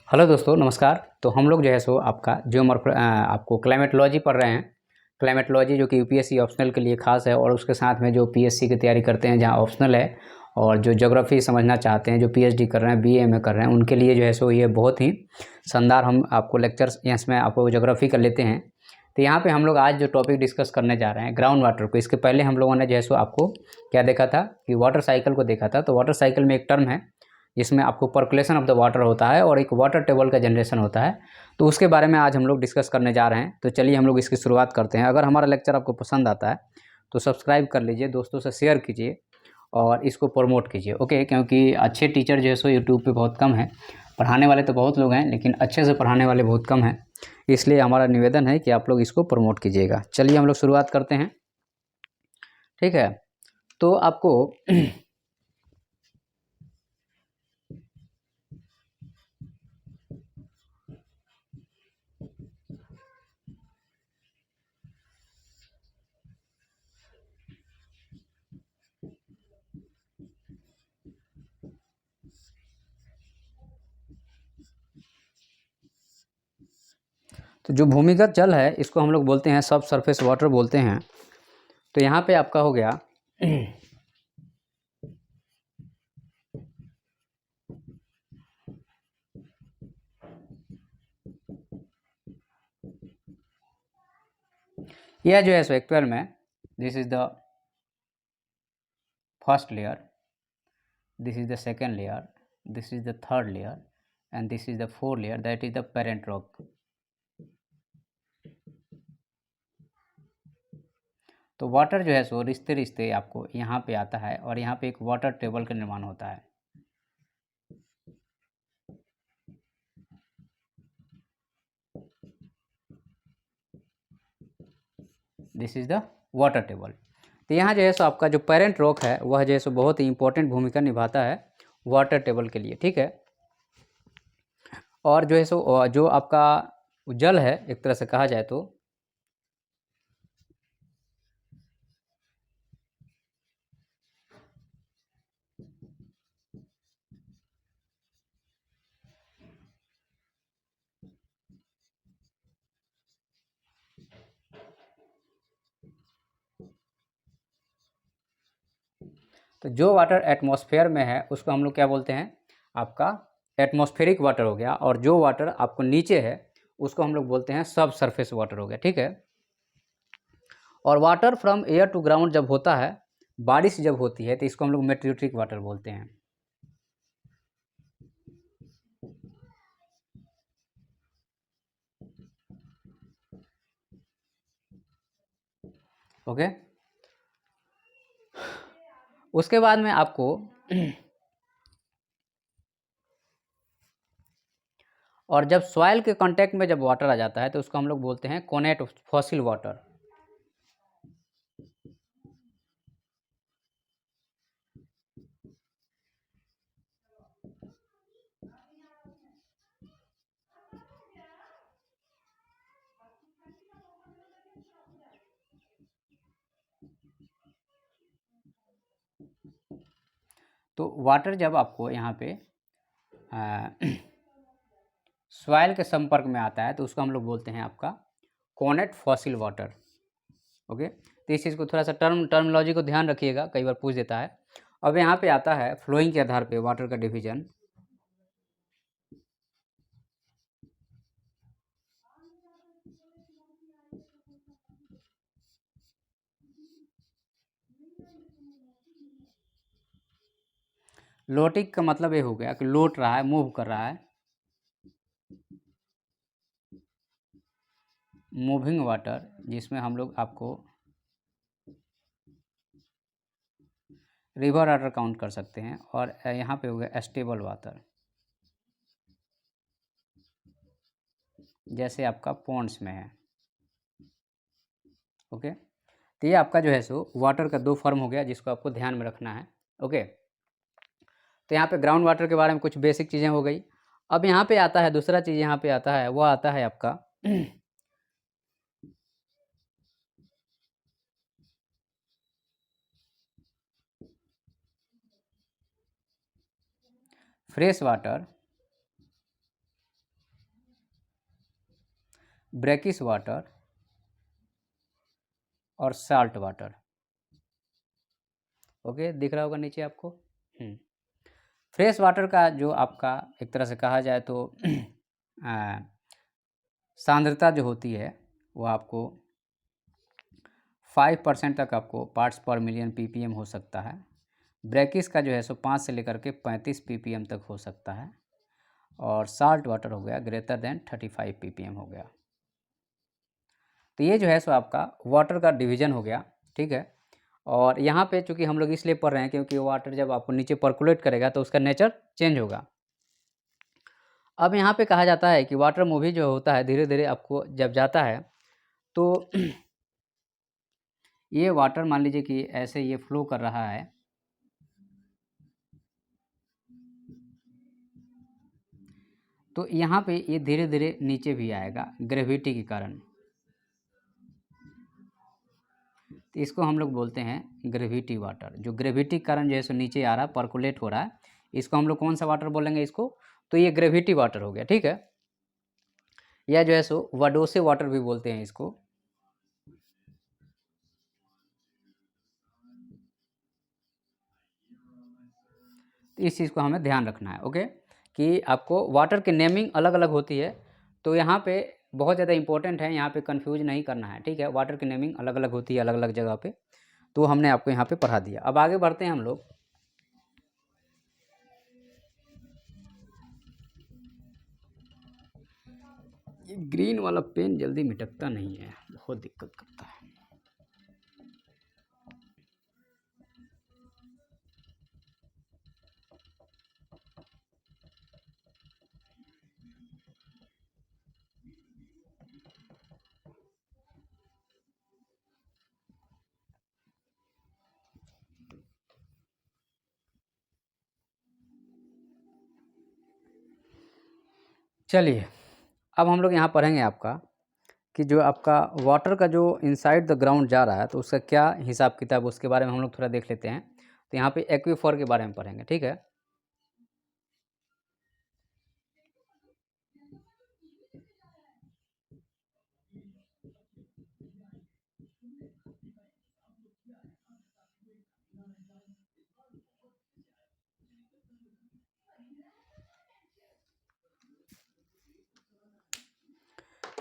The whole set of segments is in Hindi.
हेलो दोस्तों, नमस्कार। तो हम लोग जो है सो आपका आपको क्लाइमेटोलॉजी पढ़ रहे हैं। क्लाइमेटोलॉजी जो कि यूपीएससी ऑप्शनल के लिए खास है, और उसके साथ में जो पीएससी की तैयारी करते हैं जहां ऑप्शनल है, और जो ज्योग्राफी समझना चाहते हैं, जो पीएचडी कर रहे हैं, बीए में कर रहे हैं, उनके लिए जो है सो ये बहुत ही शानदार हम आपको लेक्चर्स इसमें आपको ज्योग्राफी का लेते हैं। तो यहाँ पे हम लोग आज जो टॉपिक डिस्कस करने जा रहे हैं ग्राउंड वाटर को। इसके पहले हम लोगों ने जो है सो आपको क्या देखा था कि वाटर साइकिल को देखा था। तो वाटर साइकिल में एक टर्म है जिसमें आपको पर्कुलेशन ऑफ द वाटर होता है और एक वाटर टेबल का जनरेशन होता है। तो उसके बारे में आज हम लोग डिस्कस करने जा रहे हैं। तो चलिए हम लोग इसकी शुरुआत करते हैं। अगर हमारा लेक्चर आपको पसंद आता है तो सब्सक्राइब कर लीजिए, दोस्तों से शेयर कीजिए और इसको प्रमोट कीजिए, ओके। क्योंकि अच्छे टीचर जो है सो यूट्यूब पे बहुत कम है। पढ़ाने वाले तो बहुत लोग हैं, लेकिन अच्छे से पढ़ाने वाले बहुत कम हैं। इसलिए हमारा निवेदन है कि आप लोग इसको प्रमोट कीजिएगा। चलिए हम लोग शुरुआत करते हैं, ठीक है। तो आपको तो जो भूमिगत जल है इसको हम लोग बोलते हैं सब सरफेस वाटर बोलते हैं। तो यहाँ पे आपका हो गया यह जो है सो एक्चुअल में this is the first layer, this is the second layer, this is the third layer, and this is the fourth layer, that is the parent rock. तो वाटर जो है सो रिश्ते रिश्ते आपको यहाँ पे आता है और यहाँ पे एक वाटर टेबल का निर्माण होता है। This is the water table. तो यहाँ जो है सो आपका जो पेरेंट रॉक है वह जो है सो बहुत ही इंपॉर्टेंट भूमिका निभाता है वाटर टेबल के लिए, ठीक है। और जो है सो जो आपका जल है एक तरह से कहा जाए तो जो वाटर एटमॉस्फेयर में है उसको हम लोग क्या बोलते हैं, आपका एटमॉस्फेरिक वाटर हो गया। और जो वाटर आपको नीचे है उसको हम लोग बोलते हैं सब सरफेस वाटर हो गया, ठीक है। और water from air to ground जब होता है, बारिश जब होती है, तो इसको हम लोग मेट्रियोटिक वाटर बोलते हैं, ओके। उसके बाद में आपको और जब सॉइल के कांटेक्ट में जब वाटर आ जाता है तो उसको हम लोग बोलते हैं कोनेट फॉसिल वाटर। तो वाटर जब आपको यहाँ पे सॉइल के संपर्क में आता है तो उसको हम लोग बोलते हैं आपका कोनेट फॉसिल वाटर, ओके। तो इस चीज़ को थोड़ा सा टर्मोलॉजी को ध्यान रखिएगा, कई बार पूछ देता है। अब यहाँ पे आता है फ्लोइंग के आधार पे वाटर का डिवीजन। लोटिक का मतलब ये हो गया कि लोट रहा है, मूव कर रहा है, मूविंग वाटर, जिसमें हम लोग आपको रिवर वाटर काउंट कर सकते हैं। और यहाँ पे हो गया स्टेबल वाटर, जैसे आपका पॉन्ड्स में है, ओके। तो ये आपका जो है सो वाटर का दो फॉर्म हो गया जिसको आपको ध्यान में रखना है, ओके। तो यहाँ पे ग्राउंड वाटर के बारे में कुछ बेसिक चीज़ें हो गई। अब यहाँ पे आता है दूसरा चीज़, यहाँ पे आता है वो आता है आपका फ्रेश वाटर ब्रैकिश वाटर और साल्ट वाटर। ओके, दिख रहा होगा नीचे आपको। फ्रेश वाटर का जो आपका एक तरह से कहा जाए तो सांद्रता जो होती है वो आपको 5% तक आपको पार्ट्स पर मिलियन ppm हो सकता है। ब्रैकिश का जो है सो 5 से लेकर के 35 ppm तक हो सकता है, और साल्ट वाटर हो गया ग्रेटर देन 35 ppm हो गया। तो ये जो है सो आपका वाटर का डिवीज़न हो गया, ठीक है। और यहाँ पे चूँकि हम लोग इसलिए पढ़ रहे हैं क्योंकि वाटर जब आपको नीचे पर्कुलेट करेगा तो उसका नेचर चेंज होगा। अब यहाँ पे कहा जाता है कि वाटर मूवी जो होता है धीरे धीरे आपको जब जाता है तो ये वाटर मान लीजिए कि ऐसे ये फ्लो कर रहा है, तो यहाँ पे ये धीरे धीरे नीचे भी आएगा ग्रेविटी के कारण। तो इसको हम लोग बोलते हैं ग्रेविटी वाटर। जो ग्रेविटी के कारण जो है सो नीचे आ रहा है, पर्कुलेट हो रहा है, इसको हम लोग कौन सा वाटर बोलेंगे इसको? तो ये ग्रेविटी वाटर हो गया, ठीक है। या जो है सो वडोसे वाटर भी बोलते हैं इसको। तो इस चीज़ को हमें ध्यान रखना है, ओके, कि आपको वाटर की नेमिंग अलग अलग होती है। तो यहाँ पे बहुत ज़्यादा इंपॉर्टेंट है, यहाँ पे कंफ्यूज नहीं करना है, ठीक है। वाटर की नेमिंग अलग अलग होती है अलग अलग जगह पे, तो हमने आपको यहाँ पे पढ़ा दिया। अब आगे बढ़ते हैं हम लोग। ये ग्रीन वाला पेन जल्दी मिटकता नहीं है, बहुत दिक्कत करता है। चलिए, अब हम लोग यहाँ पढ़ेंगे आपका कि जो आपका वाटर का जो इनसाइड द ग्राउंड जा रहा है तो उसका क्या हिसाब किताब, उसके बारे में हम लोग थोड़ा देख लेते हैं। तो यहाँ पे एक्वीफर के बारे में पढ़ेंगे, ठीक है।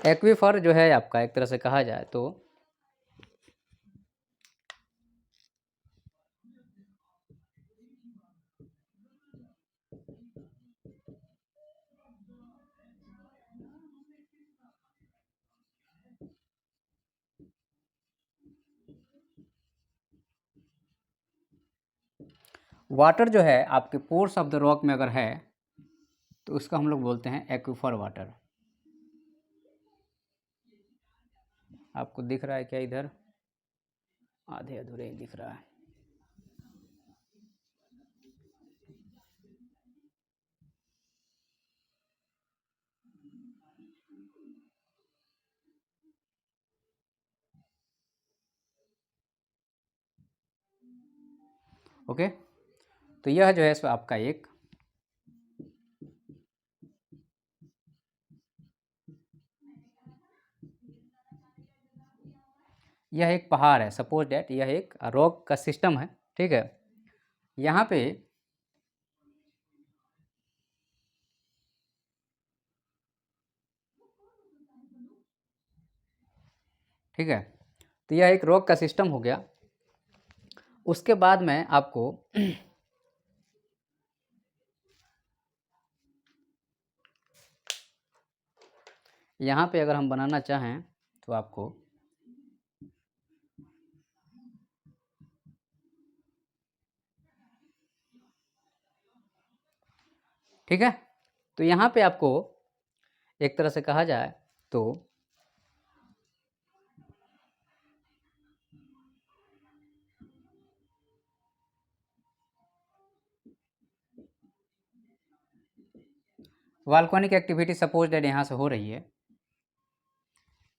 एक्वीफर जो है आपका एक तरह से कहा जाए तो वाटर जो है आपके पोर्स ऑफ द रॉक में अगर है तो उसका हम लोग बोलते हैं एक्वीफर वाटर। आपको दिख रहा है क्या इधर? आधे अधूरे ही दिख रहा है। ओके, तो यह जो है सो आपका यह एक पहाड़ है। सपोज डैट यह एक रॉक का सिस्टम है, ठीक है। यहाँ पे ठीक है, तो यह एक रॉक का सिस्टम हो गया। उसके बाद में आपको यहाँ पे अगर हम बनाना चाहें तो आपको ठीक है, तो यहाँ पे आपको एक तरह से कहा जाए तो वॉल्केनिक एक्टिविटी सपोज दैट यहाँ से हो रही है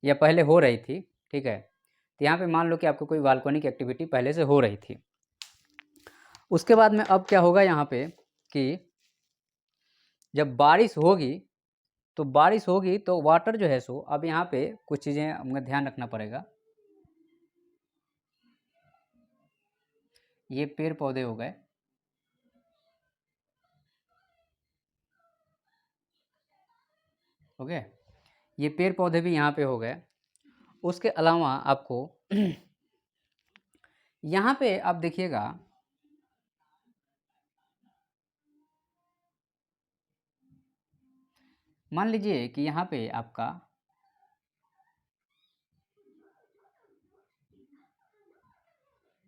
या पहले हो रही थी, ठीक है। तो यहाँ पे मान लो कि आपको कोई वॉल्केनिक एक्टिविटी पहले से हो रही थी। उसके बाद में अब क्या होगा यहाँ पे कि जब बारिश होगी तो बारिश होगी तो वाटर जो है सो, अब यहाँ पे कुछ चीज़ें हमें ध्यान रखना पड़ेगा। ये पेड़ पौधे हो गए, ओके, ये पेड़ पौधे भी यहाँ पे हो गए। उसके अलावा आपको यहाँ पे आप देखिएगा, मान लीजिए कि यहाँ पे आपका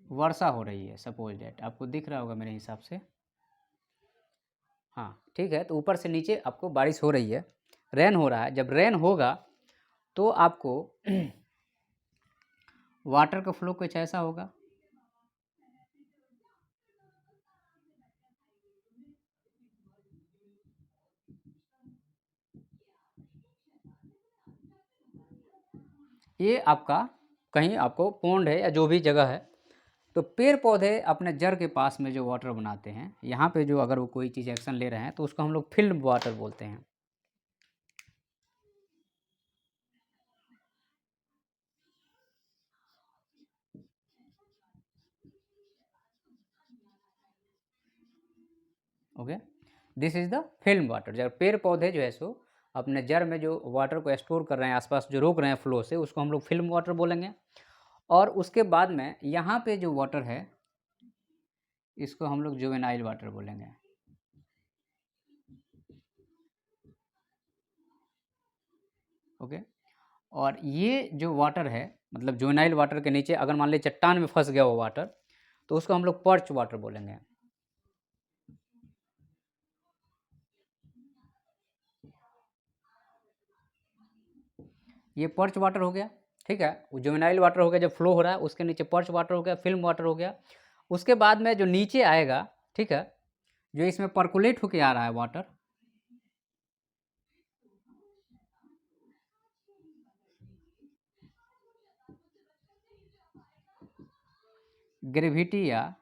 वर्षा हो रही है, सपोज डेट आपको दिख रहा होगा मेरे हिसाब से, हाँ ठीक है। तो ऊपर से नीचे आपको बारिश हो रही है, रेन हो रहा है। जब रेन होगा तो आपको वाटर का फ्लो कुछ ऐसा होगा, ये आपका कहीं आपको पॉन्ड है या जो भी जगह है, तो पेड़ पौधे अपने जड़ के पास में जो वाटर बनाते हैं, यहाँ पे जो अगर वो कोई चीज़ एक्शन ले रहे हैं तो उसको हम लोग फिल्म वाटर बोलते हैं। Okay, this is the film water. जब पेड़ पौधे जो है सो अपने जड़ में जो वाटर को स्टोर कर रहे हैं, आसपास जो रोक रहे हैं फ्लो से, उसको हम लोग फिल्म वाटर बोलेंगे। और उसके बाद में यहाँ पे जो वाटर है इसको हम लोग जुवेनाइल वाटर बोलेंगे। ओके, और ये जो वाटर है, मतलब जुवेनाइल वाटर के नीचे अगर मान लीजिए चट्टान में फंस गया वो वाटर, तो उसको हम लोग पर्च वाटर बोलेंगे। ये पर्च वाटर हो गया, ठीक है। वो जुवेनाइल वाटर हो गया, जब फ्लो हो रहा है उसके नीचे पर्च वाटर हो गया, फिल्म वाटर हो गया। उसके बाद में जो नीचे आएगा, ठीक है, जो इसमें पर्कुलेट होके आ रहा है वाटर, ग्रेविटी या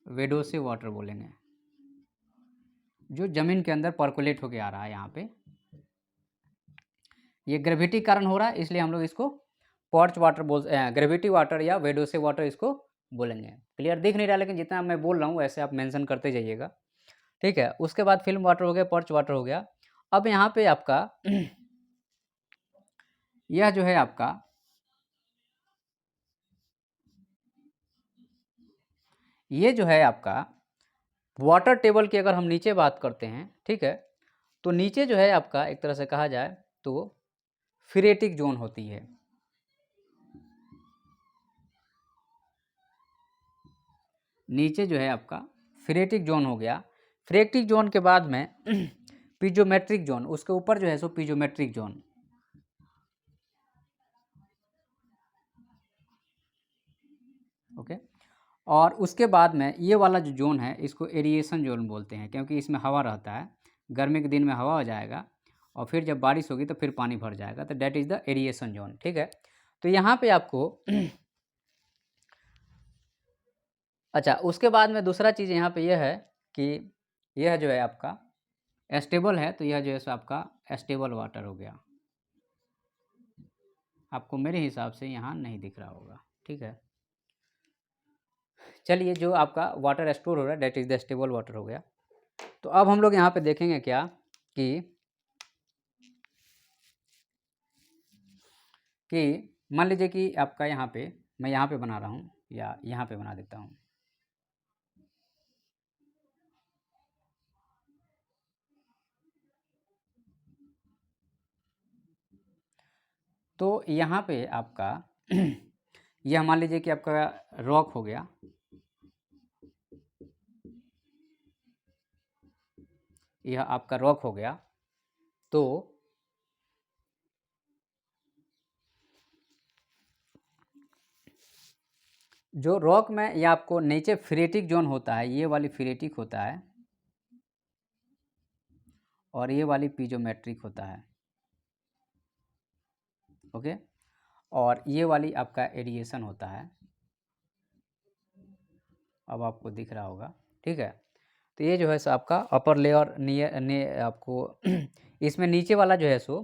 वेडोसे वाटर बोलेंगे, जो जमीन के अंदर पर्कुलेट होके आ रहा है। यहाँ पे ये ग्रेविटी कारण हो रहा है, इसलिए हम लोग इसको पर्च वाटर बोल, ग्रेविटी वाटर या वेडोसे वाटर इसको बोलेंगे। क्लियर दिख नहीं रहा, लेकिन जितना मैं बोल रहा हूँ वैसे आप मेंशन करते जाइएगा, ठीक है। उसके बाद फिल्म वाटर हो गया, पर्च वाटर हो गया। अब यहाँ पे आपका यह जो है आपका, ये जो है आपका वाटर टेबल की अगर हम नीचे बात करते हैं, ठीक है, तो नीचे जो है आपका एक तरह से कहा जाए तो फ्रेटिक जोन होती है। नीचे जो है आपका फ्रेटिक जोन हो गया। फ्रेटिक जोन के बाद में पीजोमेट्रिक जोन, उसके ऊपर जो है सो पीजोमेट्रिक जोन। ओके, और उसके बाद में ये वाला जो जोन है इसको एरिएशन जोन बोलते हैं, क्योंकि इसमें हवा रहता है। गर्मी के दिन में हवा हो जाएगा और फिर जब बारिश होगी तो फिर पानी भर जाएगा, तो that is the aeration zone, ठीक है। तो यहाँ पे आपको अच्छा, उसके बाद में दूसरा चीज़ यहाँ पे यह है कि यह जो है आपका स्टेबल है, तो यह जो है सो आपका स्टेबल वाटर हो गया। आपको मेरे हिसाब से यहाँ नहीं दिख रहा होगा, ठीक है। चलिए, जो आपका वाटर स्टोर हो रहा है that is the stable water हो गया। तो अब हम लोग यहाँ पे देखेंगे क्या कि मान लीजिए कि आपका यहाँ पे, मैं यहाँ पे बना रहा हूँ या यहाँ पे बना देता हूँ। तो यहाँ पे आपका यह मान लीजिए कि आपका रॉक हो गया, यह आपका रॉक हो गया। तो जो रॉक में ये आपको नीचे फ्रेटिक जोन होता है, ये वाली फ्रेटिक होता है और ये वाली पीजोमेट्रिक होता है, ओके। और ये वाली आपका एरिएशन होता है, अब आपको दिख रहा होगा, ठीक है। तो ये जो है सो आपका अपर लेयर आपको इसमें नीचे वाला जो है सो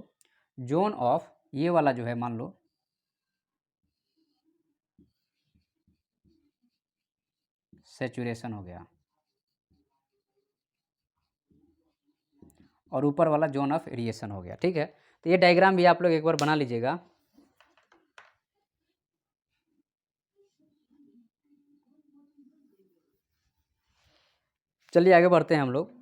जोन ऑफ ये वाला जो है मान लो सैचुरेशन हो गया, और ऊपर वाला जोन ऑफ एरिएशन हो गया। ठीक है, तो ये डायग्राम भी आप लोग एक बार बना लीजिएगा। चलिए आगे बढ़ते हैं हम लोग।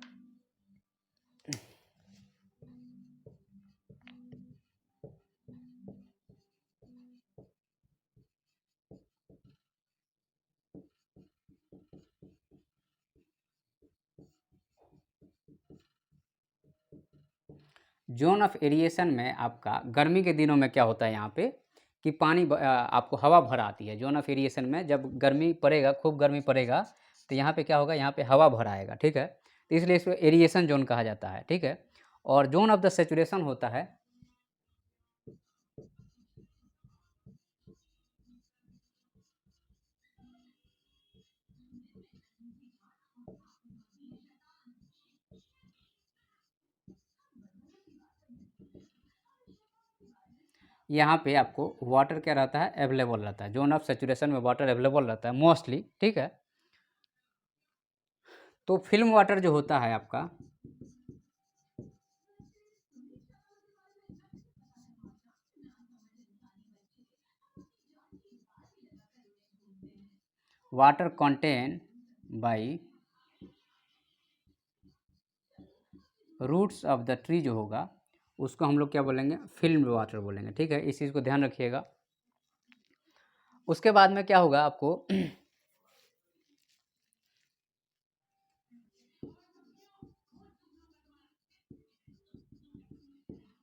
जोन ऑफ एरिएशन में आपका गर्मी के दिनों में क्या होता है यहाँ पे कि पानी आपको हवा भर आती है। जोन ऑफ एरिएशन में जब गर्मी पड़ेगा, खूब गर्मी पड़ेगा, तो यहाँ पे क्या होगा, यहाँ पे हवा भर आएगा। ठीक है, तो इसलिए इसको एरिएशन जोन कहा जाता है। ठीक है, और जोन ऑफ द सेचुरेशन होता है यहाँ पे आपको वाटर क्या रहता है, अवेलेबल रहता है। जोन ऑफ सेचुरेशन में वाटर अवेलेबल रहता है मोस्टली। ठीक है, तो फिल्म वाटर जो होता है आपका, water contain by roots of the tree जो होगा उसको हम लोग क्या बोलेंगे, फिल्म वाटर बोलेंगे। ठीक है, इस चीज़ को ध्यान रखिएगा। उसके बाद में क्या होगा आपको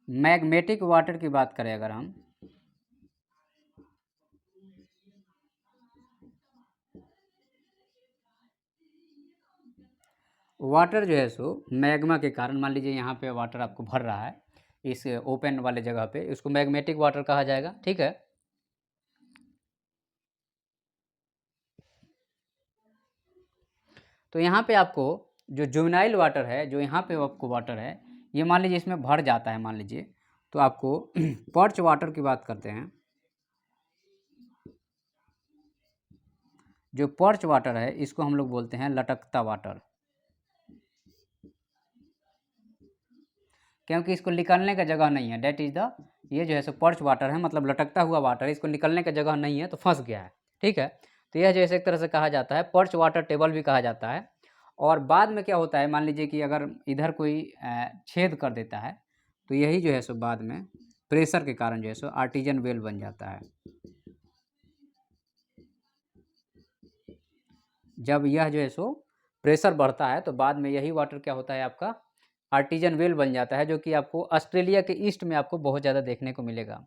मैग्मेटिक वाटर की बात करें अगर हम, वाटर जो है सो मैग्मा के कारण, मान लीजिए यहाँ पे वाटर आपको भर रहा है इस ओपन वाले जगह पे, इसको मैग्मेटिक वाटर कहा जाएगा। ठीक है, तो यहाँ पे आपको जो जुवेनाइल वाटर है, जो यहाँ पे आपको वाटर है, ये मान लीजिए इसमें भर जाता है मान लीजिए, तो आपको पर्च वाटर की बात करते हैं। जो पर्च वाटर है इसको हम लोग बोलते हैं लटकता वाटर, क्योंकि इसको निकलने का जगह नहीं है। डेट इज़ द, ये जो है सो पर्च वाटर है, मतलब लटकता हुआ वाटर है, इसको निकलने का जगह नहीं है तो फंस गया है। ठीक है, तो यह जैसे एक तरह से कहा जाता है पर्च वाटर टेबल भी कहा जाता है। और बाद में क्या होता है, मान लीजिए कि अगर इधर कोई छेद कर देता है तो यही जो है सो बाद में प्रेशर के कारण जो है सो आर्टिजन वेल बन जाता है। जब यह जो है सो प्रेशर बढ़ता है तो बाद में यही वाटर क्या होता है आपका आर्टिजन वेल बन जाता है, जो कि आपको ऑस्ट्रेलिया के ईस्ट में आपको बहुत ज़्यादा देखने को मिलेगा।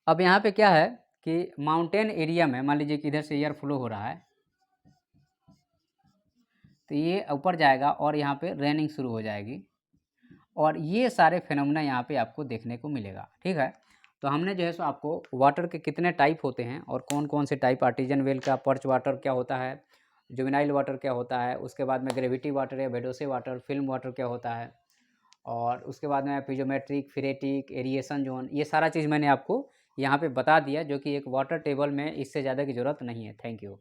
अब यहाँ पे क्या है कि माउंटेन एरिया में मान लीजिए कि इधर से एयर फ्लो हो रहा है, तो ये ऊपर जाएगा और यहाँ पे रेनिंग शुरू हो जाएगी, और ये सारे फिनोमेना यहाँ पे आपको देखने को मिलेगा। ठीक है, तो हमने जो है सो आपको वाटर के कितने टाइप होते हैं और कौन कौन से टाइप, आर्टिजन वेल का पर्च वाटर क्या होता है, जुवेनाइल वाटर क्या होता है, उसके बाद में ग्रेविटी वाटर या बेडोसे वाटर, फिल्म वाटर क्या होता है, और उसके बाद में पिजोमेट्रिक, फिरेटिक, एरिएशन जोन, ये सारा चीज़ मैंने आपको यहाँ पे बता दिया, जो कि एक वाटर टेबल में इससे ज़्यादा की ज़रूरत नहीं है। Thank you.